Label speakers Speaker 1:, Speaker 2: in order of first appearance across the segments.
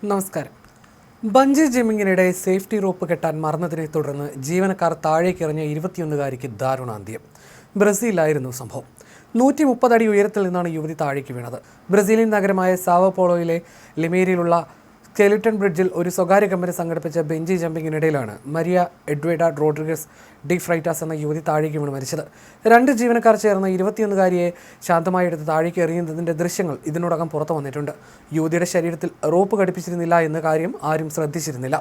Speaker 1: നമസ്കാരം. Bungee ജമ്പിങ്ങിനിടെ safety rope കെട്ടാൻ മറന്നതിനെ തുടർന്ന് ജീവനക്കാർ താഴേക്കിറങ്ങിയ 21-കാരിക്ക് ദാരുണാന്ത്യം. ബ്രസീലിലായിരുന്നു സംഭവം. 130 അടി ഉയരത്തിൽ നിന്നാണ് യുവതി താഴേക്ക് വീണത്. ബ്രസീലിയൻ നഗരമായ സാവോ പോളോയിലെ ലിമേരിയിലുള്ള സ്കെലിട്ടൺ ബ്രിഡ്ജിൽ ഒരു സ്വകാര്യ കമ്പനി സംഘടിപ്പിച്ച ബെഞ്ചി ജമ്പിങ്ങിനിടയിലാണ് മരിയ എഡ്വേഡ റോഡ്രിഗസ് ഡി ഫ്രൈറ്റാസ് എന്ന യുവതി താഴേക്ക് വീണ് മരിച്ചത്. 2 ജീവനക്കാർ ചേർന്ന് 21-കാരിയെ ശാന്തമായി എടുത്ത് താഴേക്ക് എറിയുന്നതിൻ്റെ ദൃശ്യങ്ങൾ ഇതിനോടകം പുറത്തു വന്നിട്ടുണ്ട്. യുവതിയുടെ ശരീരത്തിൽ റോപ്പ് ഘടിപ്പിച്ചിരുന്നില്ല എന്ന കാര്യം ആരും ശ്രദ്ധിച്ചിരുന്നില്ല.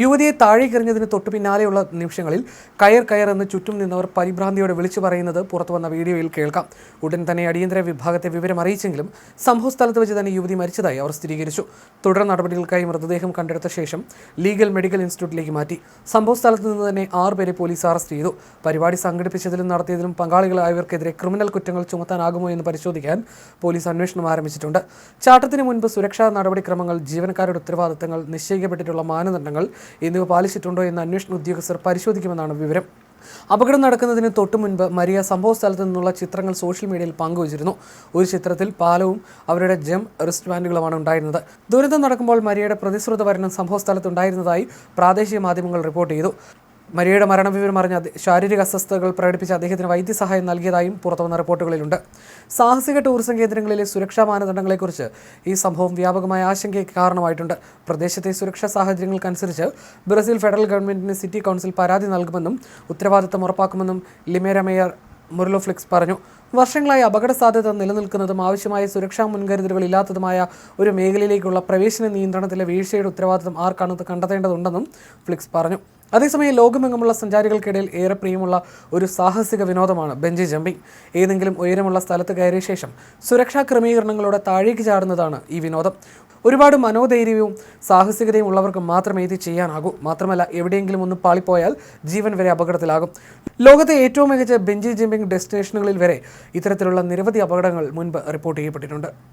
Speaker 1: യുവതിയെ താഴേക്ക് എറിഞ്ഞതിന് തൊട്ടു പിന്നാലെയുള്ള നിമിഷങ്ങളിൽ കയർ എന്ന് ചുറ്റും നിന്നവർ പരിഭ്രാന്തിയോടെ വിളിച്ചു പറയുന്നത് പുറത്തു വന്ന വീഡിയോയിൽ കേൾക്കാം. ഉടൻ തന്നെ അടിയന്തര വിഭാഗത്തെ വിവരം അറിയിച്ചെങ്കിലും സംഭവ സ്ഥലത്ത് വെച്ച് തന്നെ യുവതി മരിച്ചതായി അവർ സ്ഥിരീകരിച്ചു. തുടർ നടപടികൾക്കായി മൃതദേഹം കണ്ടെടുത്ത ശേഷം ലീഗൽ മെഡിക്കൽ ഇൻസ്റ്റിറ്റ്യൂട്ടിലേക്ക് മാറ്റി. സംഭവ സ്ഥലത്ത് നിന്ന് തന്നെ 6 പേരെ പോലീസ് അറസ്റ്റ് ചെയ്തു. പരിപാടി സംഘടിപ്പിച്ചതിലും നടത്തിയതിലും പങ്കാളികളായവർക്കെതിരെ ക്രിമിനൽ കുറ്റങ്ങൾ ചുമത്താനാകുമോ എന്ന് പരിശോധിക്കാൻ പോലീസ് അന്വേഷണം ആരംഭിച്ചിട്ടുണ്ട്. ചാട്ടത്തിന് മുൻപ് സുരക്ഷാ നടപടിക്രമങ്ങൾ, ജീവനക്കാരുടെ ഉത്തരവാദിത്തങ്ങൾ, നിശ്ചയിക്കപ്പെട്ടിട്ടുള്ള മാനദണ്ഡങ്ങൾ എന്നിവ പാലിച്ചിട്ടുണ്ടോ എന്ന് അന്വേഷണ ഉദ്യോഗസ്ഥർ പരിശോധിക്കുമെന്നാണ് വിവരം. അപകടം നടക്കുന്നതിന് തൊട്ടു മുൻപ് മരിയ സംഭവ സ്ഥലത്ത് നിന്നുള്ള ചിത്രങ്ങൾ സോഷ്യൽ മീഡിയയിൽ പങ്കുവച്ചിരുന്നു. ഒരു ചിത്രത്തിൽ പാലവും അവരുടെ ജം റിസ്റ്റ് ബാൻഡുകളുമാണ് ഉണ്ടായിരുന്നത്. ദുരന്തം നടക്കുമ്പോൾ മരിയയുടെ പ്രതിശ്രുത വരണം സംഭവ സ്ഥലത്തുണ്ടായിരുന്നതായി പ്രാദേശിക മാധ്യമങ്ങൾ റിപ്പോർട്ട് ചെയ്തു. മരിയയുടെ മരണവിവരം അറിഞ്ഞ ശാരീരിക അസ്വസ്ഥതകൾ പ്രകടിപ്പിച്ച അദ്ദേഹത്തിന് വൈദ്യസഹായം നൽകിയതായും പുറത്തുവന്ന റിപ്പോർട്ടുകളിലുണ്ട്. സാഹസിക ടൂറിസം കേന്ദ്രങ്ങളിലെ സുരക്ഷാ മാനദണ്ഡങ്ങളെക്കുറിച്ച് ഈ സംഭവം വ്യാപകമായ ആശങ്കയ്ക്ക് കാരണമായിട്ടുണ്ട്. പ്രദേശത്തെ സുരക്ഷാ സാഹചര്യങ്ങൾക്കനുസരിച്ച് ബ്രസീൽ ഫെഡറൽ ഗവൺമെന്റിന് സിറ്റി കൗൺസിൽ പരാതി നൽകുമെന്നും ഉത്തരവാദിത്തം ഉറപ്പാക്കുമെന്നും ലിമേര മേയർ മുറിലോ ഫ്ലിക്സ് പറഞ്ഞു. വർഷങ്ങളായി അപകട സാധ്യത നിലനിൽക്കുന്നതും ആവശ്യമായ സുരക്ഷാ മുൻകരുതലുകൾ ഇല്ലാത്തതുമായ ഒരു മേഖലയിലേക്കുള്ള പ്രവേശന നിയന്ത്രണത്തിലെ വീഴ്ചയുടെ ഉത്തരവാദിത്തം ആർക്കാണ് കണ്ടെത്തേണ്ടതുണ്ടെന്നും ഫ്ലിക്സ് പറഞ്ഞു. അതേസമയം ലോകമെങ്ങുമുള്ള സഞ്ചാരികൾക്കിടയിൽ ഏറെ പ്രിയമുള്ള ഒരു സാഹസിക വിനോദമാണ് ബെഞ്ചി ജമ്പിംഗ്. ഏതെങ്കിലും ഉയരമുള്ള സ്ഥലത്ത് കയറിയ ശേഷം സുരക്ഷാ ക്രമീകരണങ്ങളോടെ താഴേക്ക് ചാടുന്നതാണ് ഈ വിനോദം. ഒരുപാട് മനോധൈര്യവും സാഹസികതയും ഉള്ളവർക്ക് മാത്രമേ ഇത് ചെയ്യാനാകൂ. മാത്രമല്ല, എവിടെയെങ്കിലും ഒന്ന് പാളിപ്പോയാൽ ജീവൻ വരെ അപകടത്തിലാകും. ലോകത്തെ ഏറ്റവും മികച്ച ബെഞ്ചി ജമ്പിംഗ് ഡെസ്റ്റിനേഷനുകളിൽ വരെ ഇത്തരത്തിലുള്ള നിരവധി അപകടങ്ങൾ മുൻപ് റിപ്പോർട്ട് ചെയ്യപ്പെട്ടിട്ടുണ്ട്.